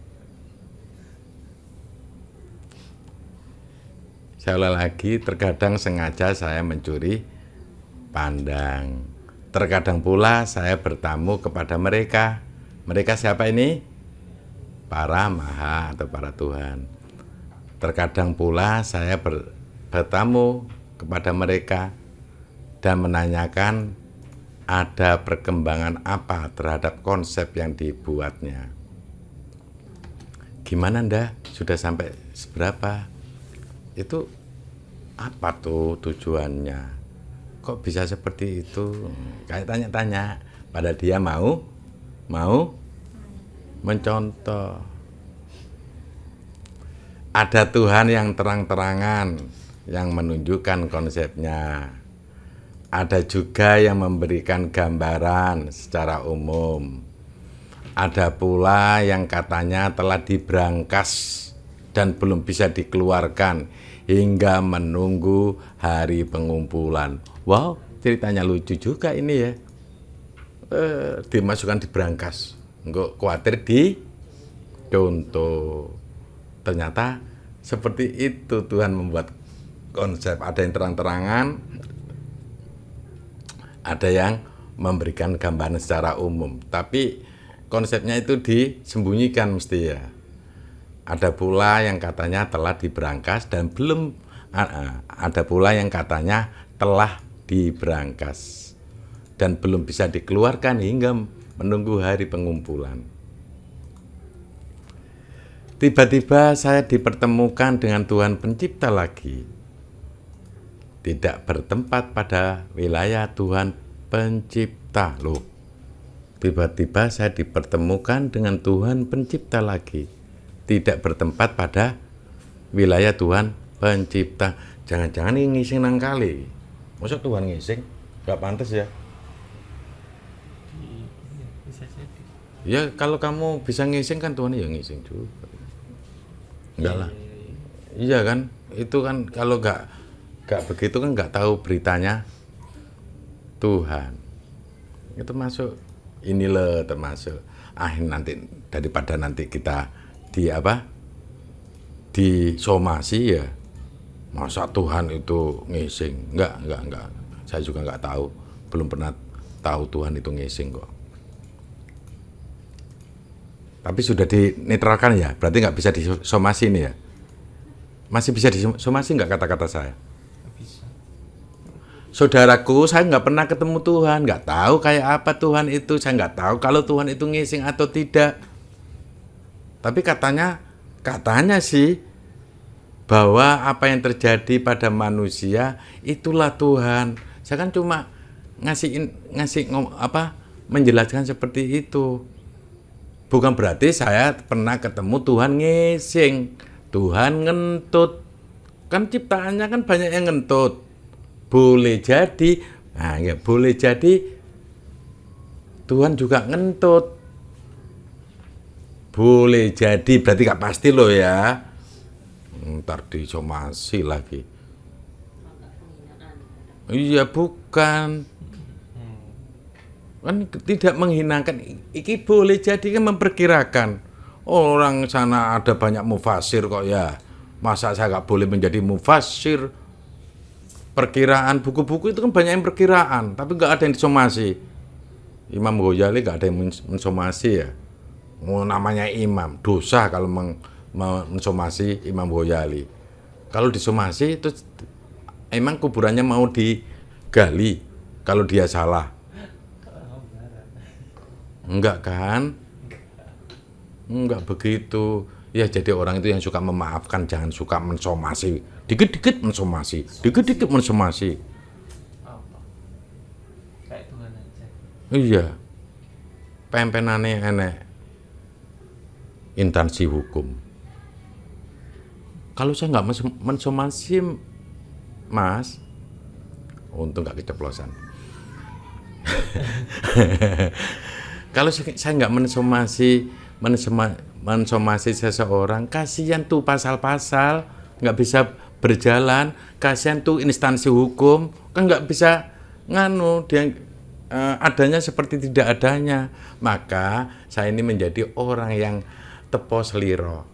Saya ulang lagi, terkadang sengaja saya mencuri pandang. Terkadang pula saya bertamu kepada mereka. Mereka siapa ini? Para maha atau para Tuhan. Terkadang pula saya bertamu kepada mereka dan menanyakan ada perkembangan apa terhadap konsep yang dibuatnya. Gimana ndak? Sudah sampai seberapa? Itu apa tuh tujuannya? Kok bisa seperti itu? Kayak tanya-tanya. Pada dia mau mencontoh. Ada Tuhan yang terang-terangan yang menunjukkan konsepnya. Ada juga yang memberikan gambaran secara umum. Ada pula yang katanya telah diberangkas dan belum bisa dikeluarkan hingga menunggu hari pengumpulan. Wow, ceritanya lucu juga ini ya. Dimasukkan di berangkas, enggak khawatir di contoh. Ternyata seperti itu Tuhan membuat konsep. Ada yang terang-terangan, ada yang memberikan gambaran secara umum. Tapi konsepnya itu disembunyikan mesti ya. Ada pula yang katanya telah diberangkas dan belum, ada pula yang katanya telah diberangkas dan belum bisa dikeluarkan hingga menunggu hari pengumpulan. Tiba-tiba saya dipertemukan dengan Tuhan Pencipta lagi. Tidak bertempat pada wilayah Tuhan Pencipta. Loh, tiba-tiba saya dipertemukan dengan Tuhan Pencipta lagi. Tidak bertempat pada wilayah Tuhan Pencipta. Jangan-jangan ini ngising nang kali. Masa Tuhan ngising? Gak pantas ya? Bisa jadi. Ya kalau kamu bisa ngising kan Tuhan ya ngising juga. Enggak lah. Iya kan? Itu kan kalau gak begitu kan gak tahu beritanya Tuhan. Itu masuk inilah termasuk. Nanti daripada nanti kita disomasi ya. Masa Tuhan itu ngising? Enggak. Saya juga enggak tahu, belum pernah tahu Tuhan itu ngising kok. Tapi sudah dinetralkan ya, berarti nggak bisa disomasi nih ya. Masih bisa disomasi nggak kata-kata saya? Bisa. Saudaraku, saya nggak pernah ketemu Tuhan, nggak tahu kayak apa Tuhan itu, saya nggak tahu kalau Tuhan itu ngising atau tidak. Tapi katanya sih bahwa apa yang terjadi pada manusia itulah Tuhan. Saya kan cuma menjelaskan seperti itu. Bukan berarti saya pernah ketemu Tuhan ngising, Tuhan ngentut. Kan ciptaannya kan banyak yang ngentut. Boleh jadi, boleh jadi Tuhan juga ngentut. Boleh jadi, berarti gak pasti loh ya. Ntar disomasi lagi. Iya bukan. Kan tidak menghinakan, iki boleh jadi kan memperkirakan. Orang sana ada banyak mufasir kok ya, masa saya gak boleh menjadi mufasir? Perkiraan buku-buku itu kan banyak yang perkiraan, tapi gak ada yang disomasi. Imam Ghazali gak ada yang mensomasi ya. Namanya imam, dosa kalau mensomasi Imam Ghazali. Kalau disomasi itu emang kuburannya mau digali kalau dia salah. Enggak kan? Enggak begitu. Ya jadi orang itu yang suka memaafkan, jangan suka mensomasi. Dikit-dikit mensomasi, dikit-dikit mensomasi. Kayak Tuhan aja. Iya. Pempenane enek instansi hukum. Kalau saya nggak mensomasi, Mas, untung nggak keceplosan. Kalau saya nggak mensomasi seseorang, kasihan tuh pasal-pasal nggak bisa berjalan, kasihan tuh instansi hukum kan nggak bisa dia adanya seperti tidak adanya. Maka saya ini menjadi orang yang tepo seliro.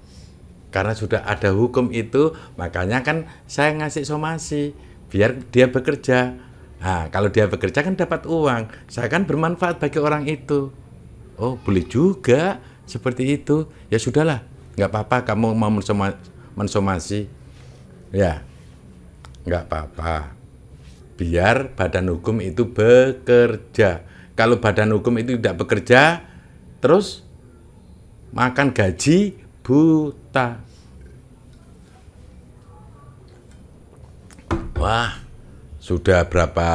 Karena sudah ada hukum itu, makanya kan saya ngasih somasi biar dia bekerja. Nah, kalau dia bekerja kan dapat uang, saya kan bermanfaat bagi orang itu. Oh, boleh juga seperti itu. Ya sudahlah, nggak apa-apa kamu mau mensomasi. Ya, nggak apa-apa. Biar badan hukum itu bekerja. Kalau badan hukum itu tidak bekerja, terus makan gaji buta. Wah, sudah berapa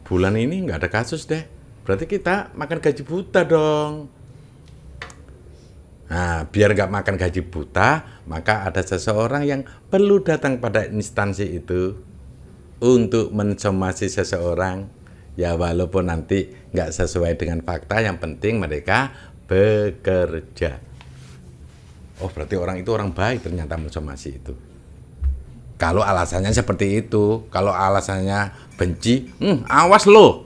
bulan ini nggak ada kasus deh. Berarti kita makan gaji buta dong. Nah, biar nggak makan gaji buta, maka ada seseorang yang perlu datang pada instansi itu untuk mensomasi seseorang. Ya walaupun nanti nggak sesuai dengan fakta, yang penting mereka bekerja. Oh, berarti orang itu orang baik ternyata mensomasi itu. Kalau alasannya seperti itu, kalau alasannya benci, awas lo.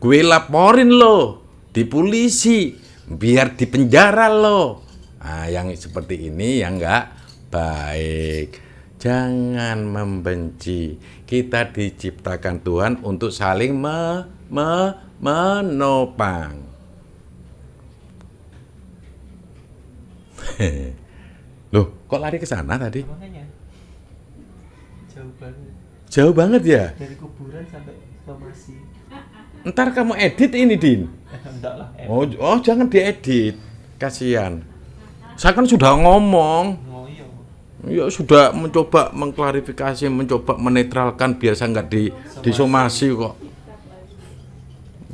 Gue laporin lo di polisi biar dipenjara lo. Nah, yang seperti ini yang nggak baik. Jangan membenci. Kita diciptakan Tuhan untuk saling menopang. Loh, kok lari ke sana tadi? Makanya jauh banget. Jauh banget ya? Dari kuburan sampai somasi. Ntar kamu edit ini, Din. Enggak lah. Oh, jangan diedit. Kasihan. Saya kan sudah ngomong. Oh iya. Ya sudah mencoba mengklarifikasi, mencoba menetralkan biar saya nggak disomasi kok.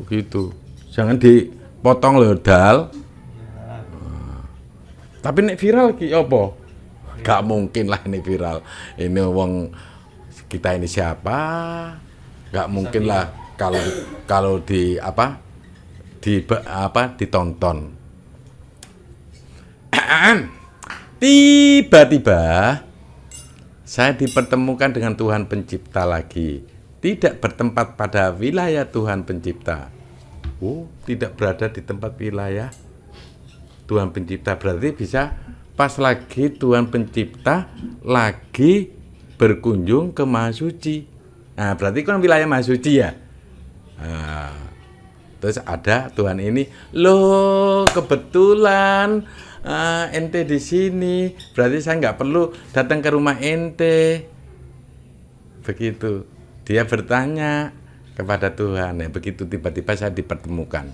Begitu. Jangan dipotong loh, Dal. Ya. Tapi nek viral ki apa? Gak mungkin lah ini viral. Ini wong kita ini siapa? Gak mungkin lah kalau ditonton. Tiba-tiba saya dipertemukan dengan Tuhan Pencipta lagi. Tidak bertempat pada wilayah Tuhan Pencipta. Oh, tidak berada di tempat wilayah Tuhan Pencipta, berarti bisa pas lagi Tuhan Pencipta lagi berkunjung ke Maha Suci. Nah, berarti kan wilayah Maha Suci ya. Nah, terus ada Tuhan ini, loh kebetulan ente di sini, berarti saya nggak perlu datang ke rumah ente. Begitu. Dia bertanya kepada Tuhan, ya begitu tiba-tiba saya dipertemukan.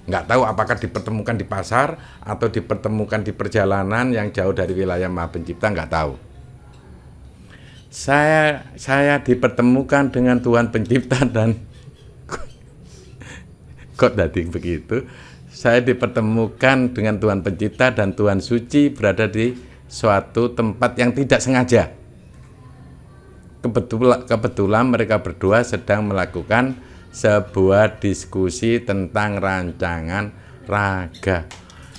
Nggak tahu apakah dipertemukan di pasar atau dipertemukan di perjalanan yang jauh dari wilayah Maha Pencipta, nggak tahu. Saya dipertemukan dengan Tuhan Pencipta dan kok tadi begitu. Saya dipertemukan dengan Tuhan Pencipta dan Tuhan Suci berada di suatu tempat yang tidak sengaja. Kebetulan mereka berdua sedang melakukan sebuah diskusi tentang rancangan raga.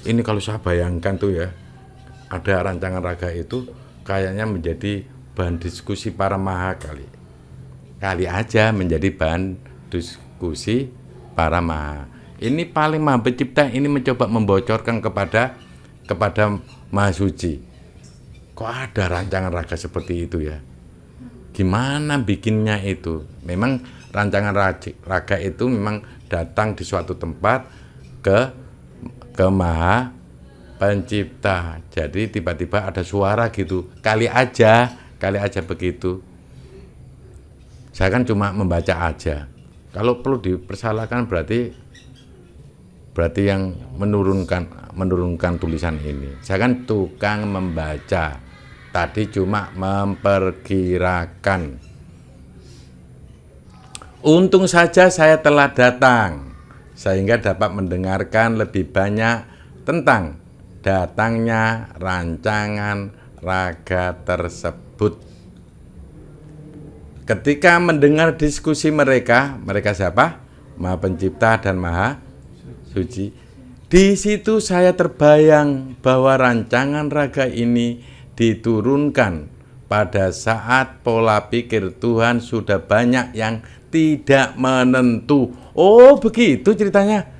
Ini kalau saya bayangkan tuh ya, ada rancangan raga itu kayaknya menjadi bahan diskusi para maha kali aja menjadi bahan diskusi para maha. Ini paling Maha Pencipta ini mencoba membocorkan kepada Maha Suci. Kok ada rancangan raga seperti itu ya? Gimana bikinnya itu? Memang rancangan raga itu memang datang di suatu tempat ke Maha Pencipta. Jadi tiba-tiba ada suara gitu. Kali aja begitu. Saya kan cuma membaca aja. Kalau perlu dipersalahkan berarti yang menurunkan tulisan ini. Saya kan tukang membaca. Tadi cuma memperkirakan. Untung saja saya telah datang sehingga dapat mendengarkan lebih banyak tentang datangnya rancangan raga tersebut. Ketika mendengar diskusi mereka siapa? Maha Pencipta dan Maha Suci. Di situ saya terbayang bahwa rancangan raga ini diturunkan pada saat pola pikir Tuhan sudah banyak yang tidak menentu. Oh, begitu ceritanya.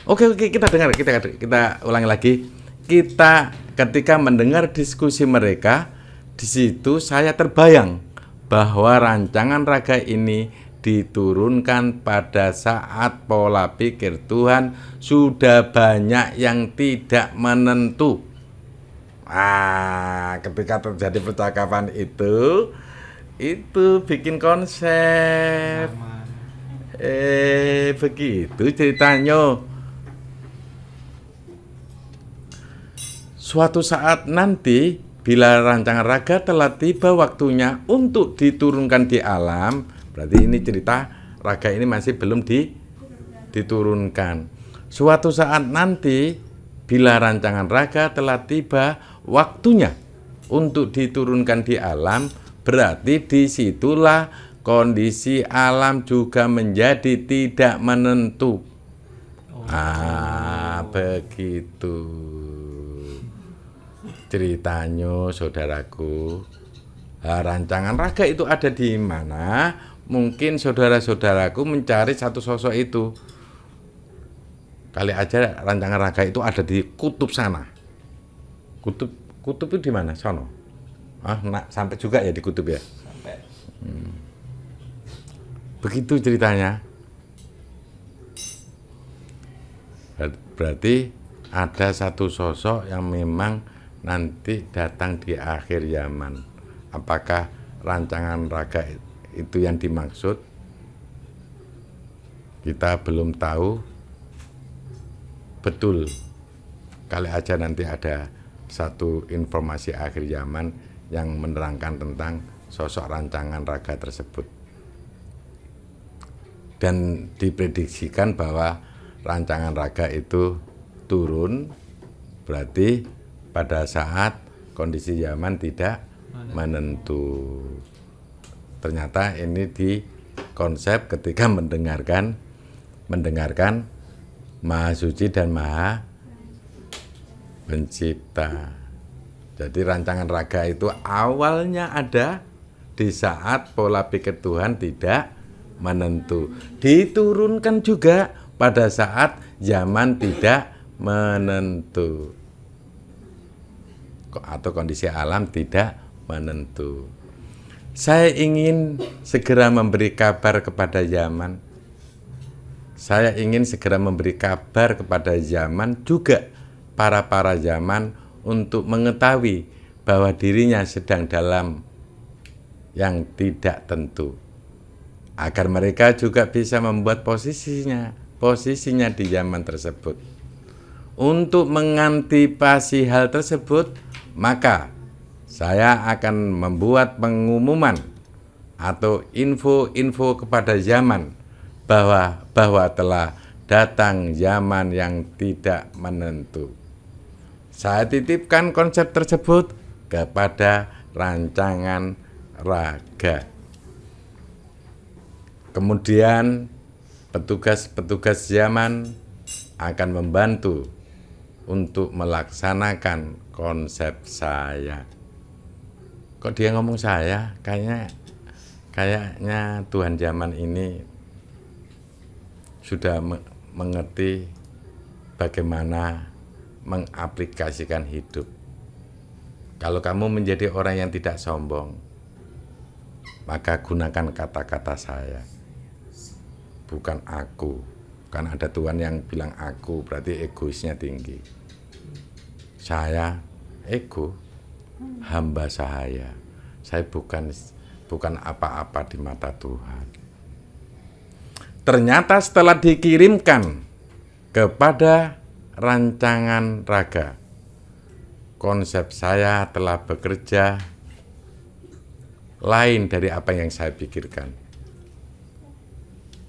Oke, kita dengar, kita ulangi lagi. Kita ketika mendengar diskusi mereka, di situ saya terbayang bahwa rancangan raga ini diturunkan pada saat pola pikir Tuhan sudah banyak yang tidak menentu. Ketika terjadi percakapan itu bikin konsep. Begitu ceritanya. Suatu saat nanti, bila rancangan raga telah tiba waktunya untuk diturunkan di alam, berarti ini cerita raga ini masih belum diturunkan. Suatu saat nanti, bila rancangan raga telah tiba waktunya untuk diturunkan di alam, berarti disitulah kondisi alam juga menjadi tidak menentu. Begitu ceritanya, saudaraku. Rancangan raga itu ada di mana? Mungkin saudara-saudaraku mencari satu sosok itu. Kali aja rancangan raga itu ada di kutub sana. Kutub itu di mana? Sono. Sampai juga ya di kutub ya. Sampai. Begitu ceritanya. Berarti ada satu sosok yang memang nanti datang di akhir zaman. Apakah rancangan raga itu yang dimaksud? Kita belum tahu betul. Kali aja nanti ada satu informasi akhir zaman yang menerangkan tentang sosok rancangan raga tersebut. Dan diprediksikan bahwa rancangan raga itu turun, berarti pada saat kondisi zaman tidak menentu. Ternyata ini di konsep ketika mendengarkan Maha Suci dan Maha Pencipta. Jadi rancangan raga itu awalnya ada di saat pola pikir Tuhan tidak menentu. Diturunkan juga pada saat zaman tidak menentu. atau kondisi alam tidak menentu. Saya ingin segera memberi kabar kepada zaman. Saya ingin segera memberi kabar kepada zaman juga para zaman untuk mengetahui bahwa dirinya sedang dalam yang tidak tentu. Agar mereka juga bisa membuat posisinya di zaman tersebut. Untuk mengantisipasi hal tersebut, maka saya akan membuat pengumuman atau info kepada zaman bahwa telah datang zaman yang tidak menentu. Saya titipkan konsep tersebut kepada rancangan raga. Kemudian petugas zaman akan membantu untuk melaksanakan konsep saya. Kok dia ngomong saya? Kayaknya Tuhan zaman ini sudah mengerti bagaimana mengaplikasikan hidup. Kalau kamu menjadi orang yang tidak sombong, maka gunakan kata-kata saya, bukan aku. Kan ada Tuhan yang bilang aku, berarti egoisnya tinggi. Saya ego, hamba sahaya. Saya bukan apa-apa di mata Tuhan. Ternyata setelah dikirimkan kepada rancangan raga, konsep saya telah bekerja lain dari apa yang saya pikirkan.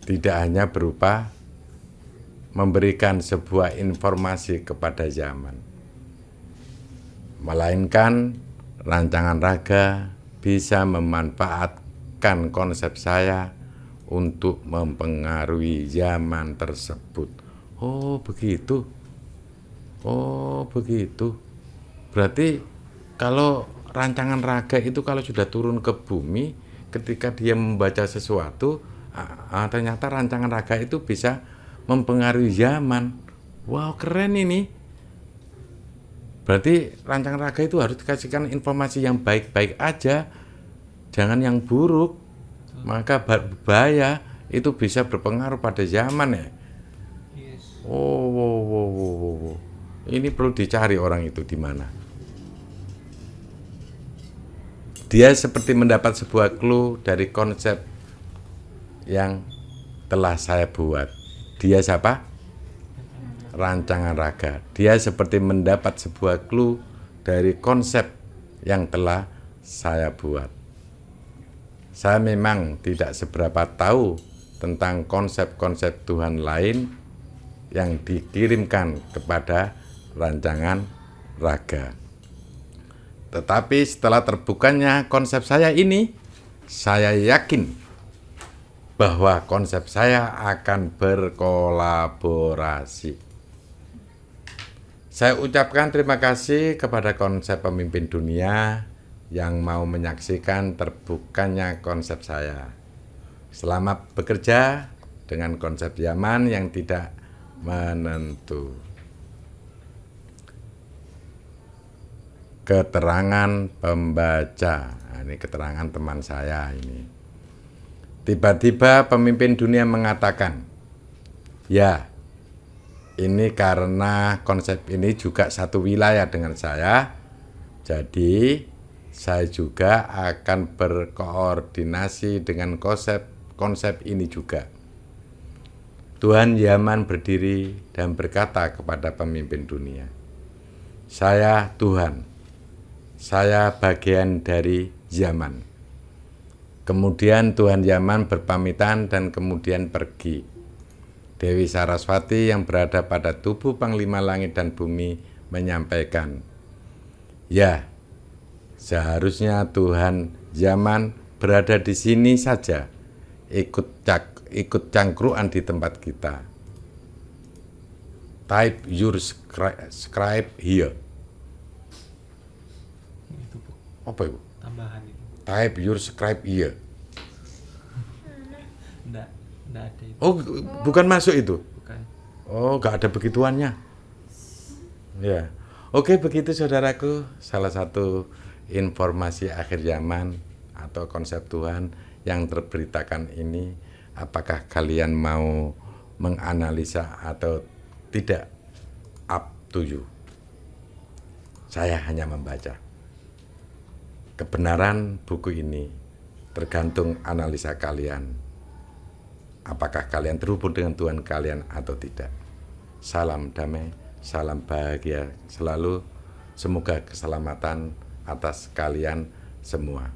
Tidak hanya berupa memberikan sebuah informasi kepada zaman, melainkan rancangan raga bisa memanfaatkan konsep saya untuk mempengaruhi zaman tersebut. Oh begitu. Berarti kalau rancangan raga itu kalau sudah turun ke bumi, ketika dia membaca sesuatu, ternyata rancangan raga itu bisa mempengaruhi zaman. Wow, keren ini. Berarti rancangan raga itu harus dikasihkan informasi yang baik-baik aja, jangan yang buruk. Maka bahaya itu bisa berpengaruh pada zaman ya. Yes. Ini perlu dicari orang itu di mana. Dia seperti mendapat sebuah clue dari konsep yang telah saya buat. Dia siapa? Rancangan raga. Dia seperti mendapat sebuah clue dari konsep yang telah saya buat. Saya memang tidak seberapa tahu tentang konsep-konsep Tuhan lain yang dikirimkan kepada rancangan raga. Tetapi setelah terbukanya konsep saya ini, saya yakin bahwa konsep saya akan berkolaborasi. Saya ucapkan terima kasih kepada konsep pemimpin dunia yang mau menyaksikan terbukanya konsep saya. Selamat bekerja dengan konsep zaman yang tidak menentu. Keterangan pembaca. Nah, ini keterangan teman saya ini. Tiba-tiba pemimpin dunia mengatakan, ya, ini karena konsep ini juga satu wilayah dengan saya, jadi saya juga akan berkoordinasi dengan konsep ini juga. Tuhan zaman berdiri dan berkata kepada pemimpin dunia, saya Tuhan, saya bagian dari zaman. Kemudian Tuhan zaman berpamitan dan kemudian pergi. Dewi Saraswati yang berada pada tubuh Panglima Langit dan Bumi menyampaikan, ya, seharusnya Tuhan zaman berada di sini saja, ikut cangkruan di tempat kita. Type your scribe here. Itu Bu, Apa itu? tambahan itu. Type your scribe here. Enggak ada itu. Oh, bukan masuk itu? Bukan. Oh, nggak ada begituannya. Ya. Oke, begitu saudaraku, salah satu informasi akhir zaman atau konsep Tuhan yang terberitakan ini, apakah kalian mau menganalisa atau tidak, up to you. Saya hanya membaca. Kebenaran buku ini tergantung analisa kalian. Apakah kalian terhubung dengan Tuhan kalian atau tidak. Salam damai, salam bahagia selalu. Semoga keselamatan atas kalian semua.